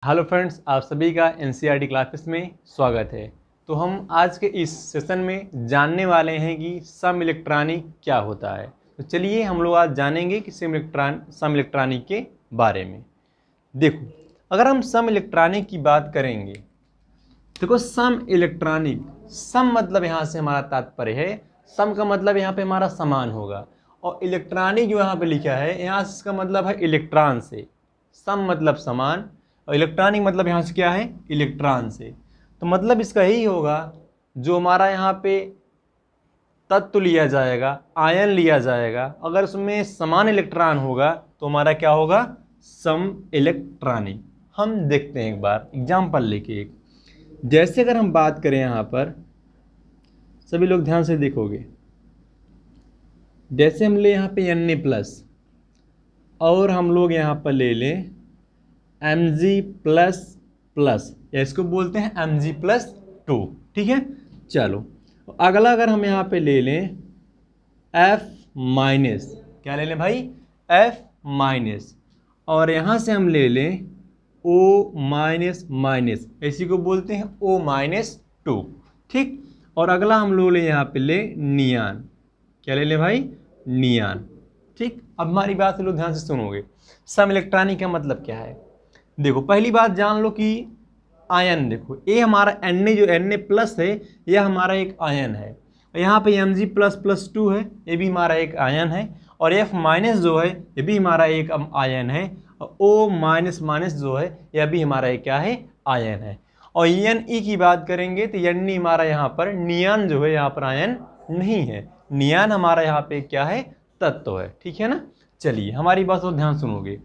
Hello friends, आप सभी का एनसीईआरटी क्लासेस में स्वागत है। तो हम आज के इस सेशन में जानने वाले हैं कि सम इलेक्ट्रॉनिक क्या होता है। तो चलिए हम लोग आज जानेंगे कि सम इलेक्ट्रॉनिक के बारे में। देखो, अगर हम सम इलेक्ट्रॉनिक की बात करेंगे, देखो सम इलेक्ट्रॉनिक, सम मतलब यहाँ से हमारा तात्पर्य है, सम का मतलब यहाँ पे हमारा समान होगा, और इलेक्ट्रॉनिक जो यहाँ पे लिखा है यहाँ से इसका मतलब है इलेक्ट्रॉन से। सम मतलब समान और इलेक्ट्रॉनिक मतलब यहाँ से क्या है, इलेक्ट्रॉन से। तो मतलब इसका यही होगा, जो हमारा यहाँ पे तत्व लिया जाएगा, आयन लिया जाएगा, अगर उसमें समान इलेक्ट्रॉन होगा तो हमारा क्या होगा, सम इलेक्ट्रॉनिक। हम देखते हैं एक बार एग्जाम्पल लेके एक, जैसे अगर हम बात करें यहाँ पर, सभी लोग ध्यान से देखोगे, जैसे हम ले यहाँ पे Na+ और हम लोग यहाँ पर ले लें Mg++, या इसको बोलते हैं Mg+2, ठीक है। चलो अगला अगर हम यहाँ पे ले लें F-, क्या ले लें भाई, F-, और यहाँ से हम ले लें O-, इसी को बोलते हैं O-2, ठीक। और अगला हम लोग ले यहाँ पे ले नियान, क्या ले लें भाई, नियान, ठीक। अब हमारी बात लोग ध्यान से सुनोगे, सम इलेक्ट्रॉनिक का मतलब क्या है। देखो पहली बात जान लो कि आयन, देखो ये हमारा Na जो Na+ है यह हमारा एक आयन है, यहाँ पे Mg++2 है, ये भी हमारा एक आयन है, और F- जो है ये भी हमारा एक आयन है, और O- जो है यह भी हमारा एक क्या है, आयन है। और Ne की बात करेंगे तो Ne हमारा यहाँ पर, नियान जो है यहाँ पर आयन नहीं है, नियान हमारा यहाँ पे क्या है, तत्व है, ठीक है ना। चलिए हमारी बात को ध्यान सुनोगे,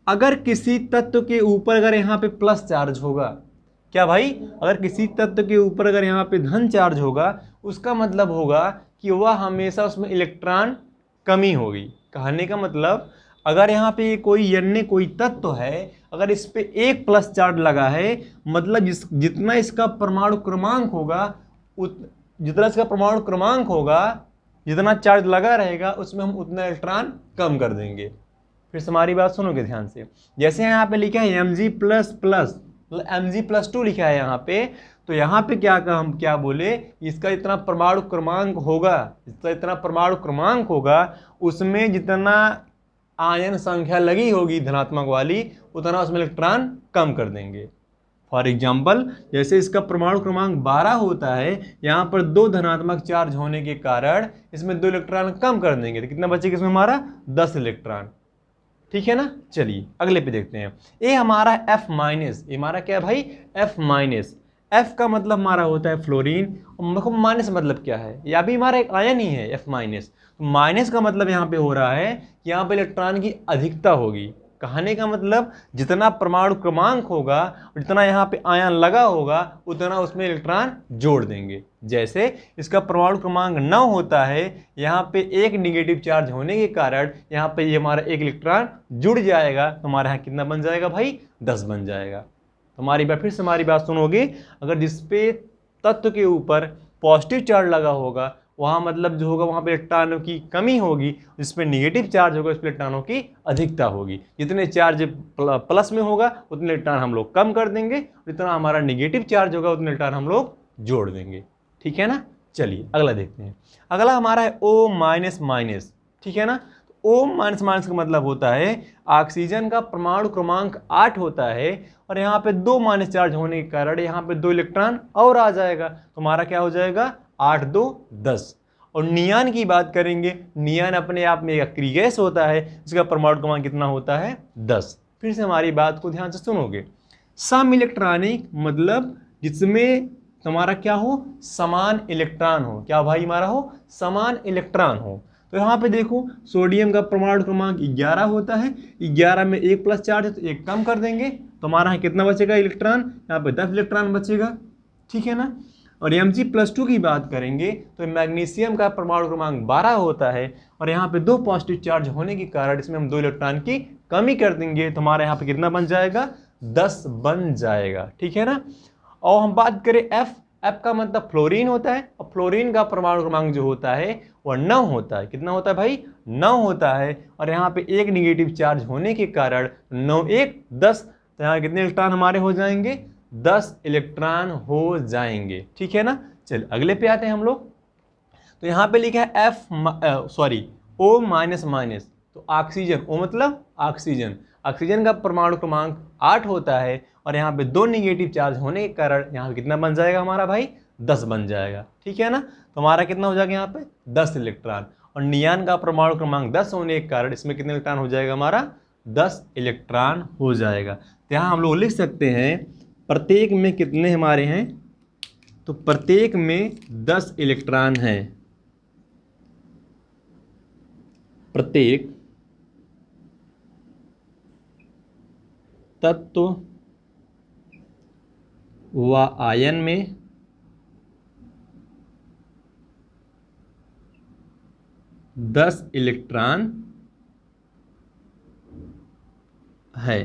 अगर किसी तत्व के ऊपर अगर यहाँ पे प्लस चार्ज होगा, क्या भाई, अगर किसी तत्व के ऊपर अगर यहाँ पे धन चार्ज होगा, उसका मतलब होगा कि वह हमेशा उसमें इलेक्ट्रॉन कमी होगी। कहने का मतलब, अगर यहाँ पे कोई तत्व है, अगर इस पे एक प्लस चार्ज लगा है, मतलब जितना इसका परमाणु क्रमांक होगा, जितना इसका परमाणु क्रमांक होगा, जितना चार्ज लगा रहेगा, उसमें हम उतना इलेक्ट्रॉन कम कर देंगे। फिर से हमारी बात सुनोगे ध्यान से, जैसे यहाँ पे लिखा है Mg++, Mg+2 लिखा है यहाँ पे, तो यहाँ पे हम क्या बोले, इसका इतना परमाणु क्रमांक होगा, उसमें जितना आयन संख्या लगी होगी धनात्मक वाली, उतना उसमें इलेक्ट्रॉन कम कर देंगे। फॉर एग्जाम्पल, जैसे इसका परमाणु क्रमांक 12 होता है, यहाँ पर 2 धनात्मक चार्ज होने के कारण इसमें 2 इलेक्ट्रॉन कम कर देंगे, तो कितना बचेगा इसमें हमारा, 10 इलेक्ट्रॉन, ठीक है ना। चलिए अगले पे देखते हैं, ये हमारा F-, ये हमारा क्या है भाई, F-। F का मतलब हमारा होता है फ्लोरीन, और माइनस मतलब क्या है, या भी हमारा एक आयन ही है F-। तो माइनस का मतलब यहाँ पे हो रहा है कि यहाँ पे इलेक्ट्रॉन की अधिकता होगी। कहने का मतलब, जितना परमाणु क्रमांक होगा, जितना यहाँ पे आयन लगा होगा, उतना उसमें इलेक्ट्रॉन जोड़ देंगे। जैसे इसका परमाणु क्रमांक 9 होता है, यहाँ पे एक निगेटिव चार्ज होने के कारण यहाँ पे ये हमारा एक इलेक्ट्रॉन जुड़ जाएगा, तो हमारे यहाँ कितना बन जाएगा भाई, 10 बन जाएगा। तो हमारी बात, फिर से हमारी बात सुनोगे, अगर जिसपे तत्व के ऊपर पॉजिटिव चार्ज लगा होगा, वहाँ मतलब जो होगा, वहाँ पे इलेक्ट्रॉनों की कमी होगी, जिस पे निगेटिव चार्ज होगा उस पर इलेक्ट्रॉनों की अधिकता होगी। जितने चार्ज प्लस में होगा उतने इलेक्ट्रॉन हम लोग कम कर देंगे, जितना हमारा निगेटिव चार्ज होगा उतने इलेक्ट्रॉन हम लोग जोड़ देंगे, ठीक है ना। चलिए अगला देखते हैं, अगला हमारा है O-, ठीक है ना। O- का मतलब होता है, ऑक्सीजन का परमाणु क्रमांक 8 होता है, और यहाँ पे 2 माइनस चार्ज होने के कारण यहाँ पे 2 इलेक्ट्रॉन और आ जाएगा, तो हमारा क्या हो जाएगा, 8 2 10। और नियान की बात करेंगे, नियान अपने आप में एक अक्रिय गैस होता है, इसका परमाणु क्रमांक कितना होता है, 10। फिर से हमारी बात को ध्यान से सुनोगे, सम इलेक्ट्रॉनिक मतलब जिसमें तुम्हारा क्या हो, समान इलेक्ट्रॉन हो, क्या भाई हमारा हो, समान इलेक्ट्रॉन हो। तो यहाँ पे देखो, सोडियम का परमाणु क्रमांक 11 होता है, 11 में एक प्लस चार्ज है तो एक कम कर देंगे, तो हमारा यहाँ कितना बचेगा इलेक्ट्रॉन, यहाँ पे 10 इलेक्ट्रॉन बचेगा, ठीक है ना। और Mg+2 की बात करेंगे तो मैग्नीशियम का परमाणु क्रमांक 12 होता है, और यहाँ पे 2 पॉजिटिव चार्ज होने के कारण इसमें हम 2 इलेक्ट्रॉन की कमी कर देंगे, तो हमारे यहाँ पे कितना बन जाएगा, 10 बन जाएगा, ठीक है ना। और हम बात करें F का मतलब फ्लोरीन होता है, और फ्लोरीन का परमाणु क्रमांक जो होता है वह 9 होता है। कितना होता है भाई, 9 होता है, और यहाँ पे एक निगेटिव चार्ज होने के कारण 9 1 10 तो यहाँ कितने इलेक्ट्रॉन हमारे हो जाएंगे, 10 इलेक्ट्रॉन हो जाएंगे, ठीक है ना। चलिए अगले पे आते हैं हम लोग। तो यहाँ पे लिखा है O माइनस माइनस, तो ऑक्सीजन, O मतलब ऑक्सीजन, ऑक्सीजन का परमाणु क्रमांक 8 होता है और यहाँ पे 2 निगेटिव चार्ज होने के कारण यहाँ पे कितना बन जाएगा हमारा भाई, 10 बन जाएगा, ठीक है ना। तो हमारा कितना हो जाएगा यहाँ पे 10 इलेक्ट्रॉन, और नियान का परमाणु क्रमांक 10 होने के कारण इसमें कितने इलेक्ट्रॉन हो जाएगा हमारा, 10 इलेक्ट्रॉन हो जाएगा। तो यहाँ हम लोग लिख सकते हैं प्रत्येक में कितने हमारे हैं, तो प्रत्येक में 10 इलेक्ट्रॉन हैं, प्रत्येक तत्व व आयन में 10 इलेक्ट्रॉन है।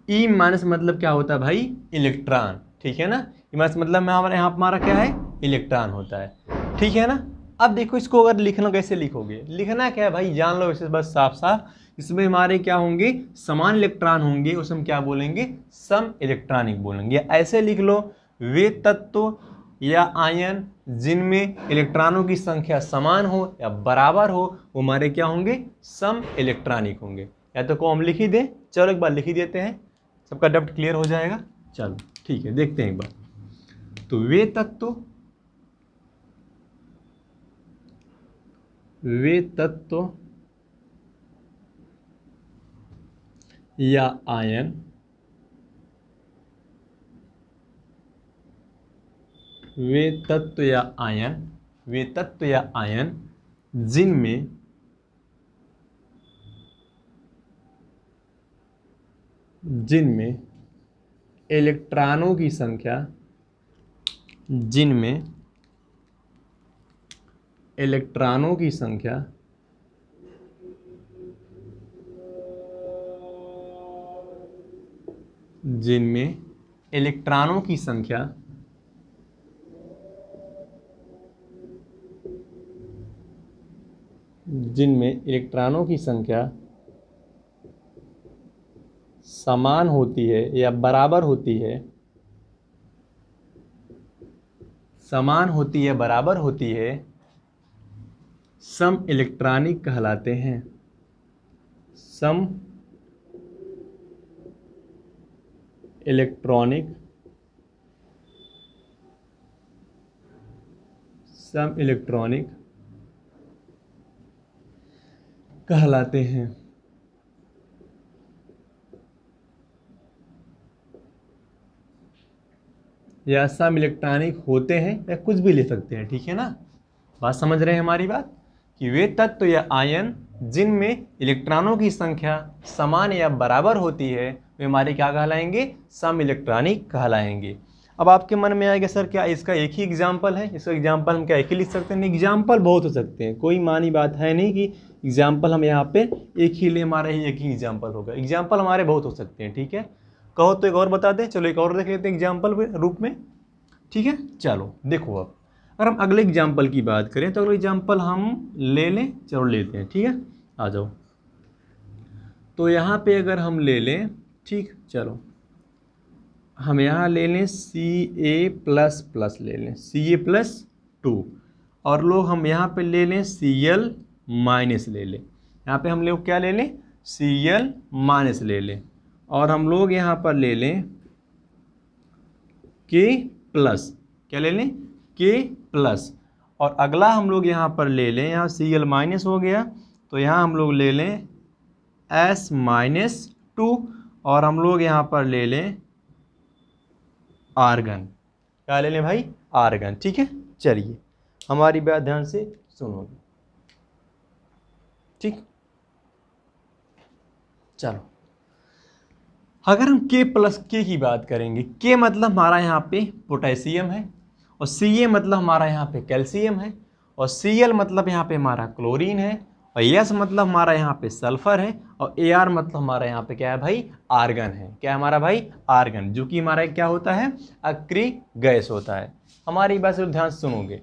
ई माइनस मतलब क्या होता है भाई, इलेक्ट्रॉन, ठीक है ना। ई माइनस मतलब में हमारे यहाँ हमारा क्या है, इलेक्ट्रॉन होता है, ठीक है ना। अब देखो इसको अगर लिखना कैसे लिखोगे, लिखना क्या है भाई, जान लो इसे बस साफ साफ। इसमें हमारे क्या होंगे, समान इलेक्ट्रॉन होंगे, उसे हम क्या बोलेंगे, सम इलेक्ट्रॉनिक बोलेंगे। ऐसे लिख लो, वे तत्व या आयन जिनमें इलेक्ट्रॉनों की संख्या समान हो या बराबर हो, वो हमारे क्या होंगे, सम इलेक्ट्रॉनिक होंगे। या तो को हम लिख ही दें, चलो एक बार लिख ही देते हैं, सबका डाउट क्लियर हो जाएगा। चलो ठीक है, देखते हैं एक बार। तो वे तत्व या आयन वे तत्व या आयन जिनमें इलेक्ट्रॉनों की संख्या समान होती है या बराबर होती है, सम इलेक्ट्रॉनिक कहलाते हैं। सम इलेक्ट्रॉनिक कहलाते हैं। या सम इलेक्ट्रॉनिक होते हैं, या कुछ भी ले सकते हैं, ठीक है ना। बात समझ रहे हैं हमारी बात, कि वे तत्व या आयन जिनमें इलेक्ट्रॉनों की संख्या समान या बराबर होती है, वे हमारे क्या कहलाएंगे, सम इलेक्ट्रॉनिक कहलाएंगे। अब आपके मन में आएगा सर क्या इसका एक ही एग्जाम्पल है, इसका एग्जाम्पल हम क्या एक ही लिख सकते हैं? एग्जाम्पल बहुत हो सकते हैं, कोई मानी बात है नहीं कि एग्जाम्पल हम यहाँ पे एक ही ले, हमारा ही एक ही एग्जाम्पल होगा। एग्जाम्पल हमारे बहुत हो सकते हैं, ठीक है। कहो तो एक और बता दें, चलो एक और देख लेते हैं एग्जाम्पल रूप में, ठीक है। चलो देखो, अब अगर हम अगले एग्जाम्पल की बात करें तो अगले एग्जाम्पल हम ले लें, चलो लेते हैं, ठीक है, आ जाओ। तो यहाँ पे अगर हम ले लें, ठीक, चलो हम यहाँ ले लें Ca++ ले लें, Ca+2, और लोग हम यहाँ पे ले लें Cl- ले लें। यहाँ पे हम लोग क्या ले लें, Cl- ले लें, और हम लोग यहाँ पर ले लें K+, क्या ले लें, K+, और अगला हम लोग यहाँ पर ले लें, यहाँ Cl- हो गया, तो यहाँ हम लोग ले लें S-2, और हम लोग यहाँ पर ले लें आर्गन। क्या ले लें भाई, आर्गन, ठीक है। चलिए हमारी बात ध्यान से सुनोगे, ठीक। चलो अगर हम K+K की बात करेंगे, K मतलब हमारा यहाँ पे पोटेशियम है, और Ca मतलब हमारा यहाँ पे कैल्शियम है, और Cl मतलब यहाँ पे हमारा क्लोरीन है, और S मतलब हमारा यहाँ पे सल्फर है, और Ar मतलब हमारा यहाँ पे क्या है भाई, आर्गन है। क्या है हमारा भाई, आर्गन, जो कि हमारा क्या होता है, अक्रिय गैस होता है। हमारी बात से ध्यान से सुनोगे,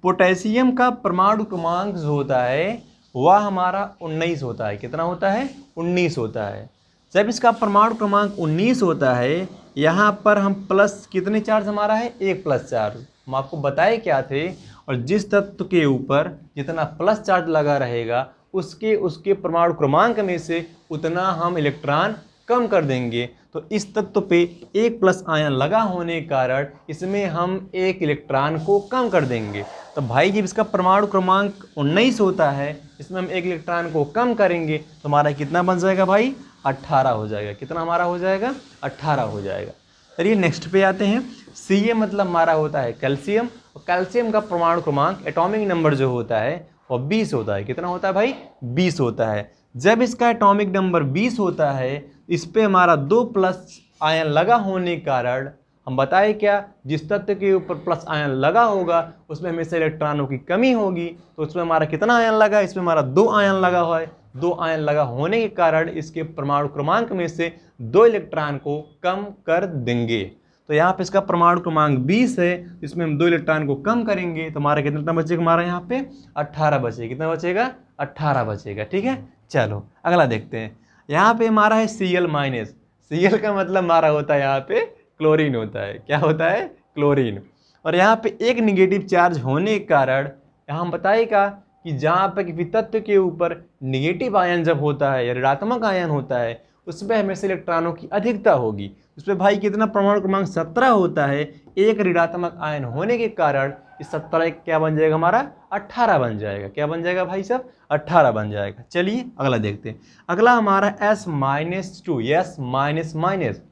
पोटेशियम का परमाणु क्रमांक जो होता है वह हमारा 19 होता है। कितना होता है, 19 होता है। जब इसका परमाणु क्रमांक 19 होता है, यहाँ पर हम प्लस कितने चार्ज हमारा है, 1 प्लस चार्ज। हम आपको बताए क्या थे, और जिस तत्व के ऊपर जितना प्लस चार्ज लगा रहेगा उसके परमाणु क्रमांक में से उतना हम इलेक्ट्रॉन कम कर देंगे। तो इस तत्व पे 1 प्लस आयन लगा होने के कारण इसमें हम 1 इलेक्ट्रॉन को कम कर देंगे। तो भाई जब इसका परमाणु क्रमांक 19 होता है, इसमें हम 1 इलेक्ट्रॉन को कम करेंगे तो हमारा कितना बन जाएगा भाई, 18 हो जाएगा। कितना हमारा हो जाएगा, 18 हो जाएगा। चलिए नेक्स्ट पे आते हैं। Ca मतलब हमारा होता है कैल्शियम, और कैल्शियम का परमाणु क्रमांक एटॉमिक नंबर जो होता है वो 20 होता है। कितना होता है भाई, 20 होता है। जब इसका एटॉमिक नंबर 20 होता है, इस पे हमारा 2 प्लस आयन लगा होने के कारण हम बताए क्या, जिस तत्व के ऊपर प्लस आयन लगा होगा उसमें हमेशा इलेक्ट्रॉनों की कमी होगी। तो उसमें हमारा कितना आयन लगा, इसमें हमारा 2 आयन लगा हुआ है। 2 आयन लगा होने के कारण इसके परमाणु क्रमांक में से 2 इलेक्ट्रॉन को कम कर देंगे। तो यहाँ पे इसका परमाणु क्रमांक 20 है, इसमें हम 2 इलेक्ट्रॉन को कम करेंगे तो हमारा कितना बचेगा, हमारा यहाँ पे 18 बचेगा। कितना बचेगा, 18 बचेगा। ठीक है, चलो अगला देखते हैं। यहाँ पे हमारा है Cl माइनस। Cl का मतलब हमारा होता है यहाँ पे क्लोरीन होता है। क्या होता है, क्लोरीन। और यहाँ पे एक निगेटिव चार्ज होने के कारण यहाँ हम बताएगा कि जहाँ पे किसी तत्व के ऊपर निगेटिव आयन जब होता है या ऋणात्मक आयन होता है उसमें हमेशा इलेक्ट्रॉनों की अधिकता होगी। उसमें भाई कितना परमाणु क्रमांक 17 होता है। एक ऋणात्मक आयन होने के कारण इस 17 क्या बन जाएगा, हमारा 18 बन जाएगा। क्या बन जाएगा भाई साहब, 18 बन जाएगा। चलिए अगला देखते हैं। अगला हमारा S-2, S minus minus.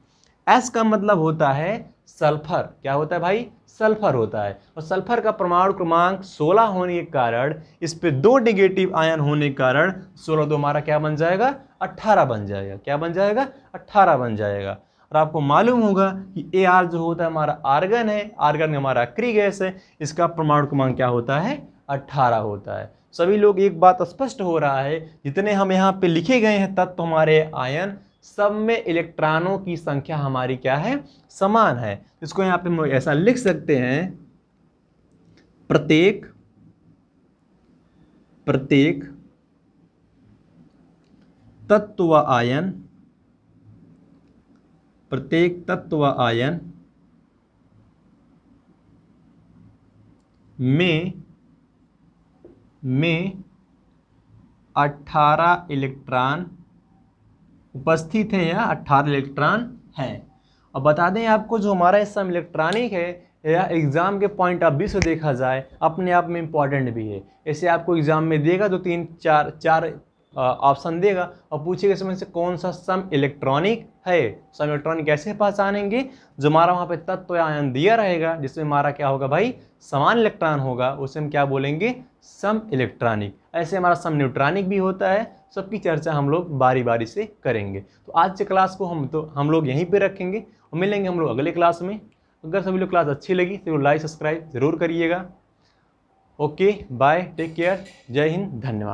S का मतलब होता है सल्फर। क्या होता है भाई, सल्फर होता है। और सल्फर का परमाणु क्रमांक 16 होने के कारण इस पे 2 नेगेटिव आयन होने के कारण 16 2 हमारा क्या बन जाएगा, 18 बन जाएगा। क्या बन जाएगा, 18 बन जाएगा। और आपको मालूम होगा कि Ar जो होता है हमारा आर्गन है, आर्गन हमारा आखिरी गैस है, इसका परमाणु क्रमांक क्या होता है, 18 होता है। सभी लोग एक बात स्पष्ट हो रहा है, जितने हम यहाँ पे लिखे गए हैं तत्व हमारे आयन, सब में इलेक्ट्रॉनों की संख्या हमारी क्या है, समान है। इसको यहाँ पे हम ऐसा लिख सकते हैं, प्रत्येक तत्व आयन, प्रत्येक तत्व आयन में 18 इलेक्ट्रॉन उपस्थित है या 18 इलेक्ट्रॉन है। और बता दें आपको, जो हमारा इस सम इलेक्ट्रॉनिक है या एग्जाम के पॉइंट ऑफ व्यू से देखा जाए अपने आप में इम्पॉर्टेंट भी है। ऐसे आपको एग्जाम में देगा तो 3 4 ऑप्शन देगा और पूछेगा इसमें से कौन सा सम इलेक्ट्रॉनिक है। सम इलेक्ट्रॉनिक कैसे पहचानेंगे, जो हमारा वहाँ पे तत्व या आयन दिया रहेगा जिसमें हमारा क्या होगा भाई, समान इलेक्ट्रॉन होगा, उसे हम क्या बोलेंगे, सम इलेक्ट्रॉनिक। ऐसे हमारा सम न्यूट्रॉनिक भी होता है। सबकी चर्चा हम लोग बारी बारी से करेंगे। तो आज के क्लास को हम लोग यहीं पे रखेंगे और मिलेंगे हम लोग अगले क्लास में। अगर सभी लोग क्लास अच्छी लगी तो लाइक सब्सक्राइब जरूर करिएगा। ओके बाय, टेक केयर, जय हिंद, धन्यवाद।